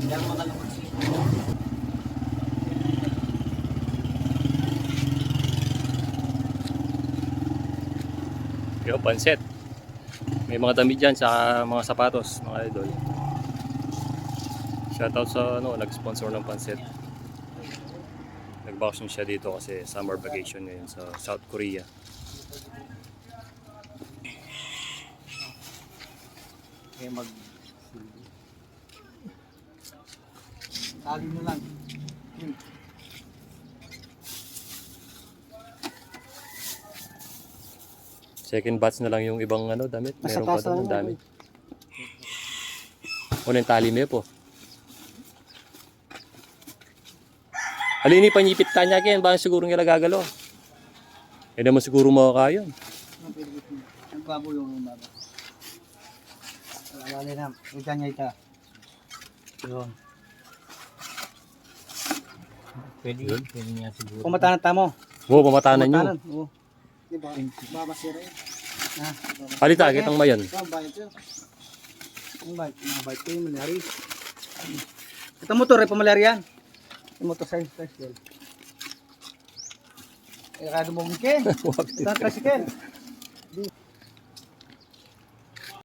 Yang makalapag siya. Yung panset. May mga damit dyan sa mga sapatos, mga idol. Shoutout sa nag-sponsor ng panset. Nag-vacation siya dito kasi summer vacation ngayon sa South Korea. Kaya tali na lang. Second batch na lang yung ibang damit. Nasa Meron pa taas doon, na ang dami. Yung tali mo po. Halini panyipit kanya kaya ba siguro nga gagalo. Eh naman siguro makakaya. Ang babo yung baba. Wala na. Ikan niya ita. Yun. Pwede niya siguro. Pumatanan tamo. Oo, pamatanan nyo. Oo. Diba? Babasira yun. Palita, kitang mayan. Bayad yun. Ang bayad. Ang bayad ko yung malyari. Ito motor eh, pamalyari yan. Yung motor sa tricycle. Eh, kaya dumugin Ken. Ito ang tricycle.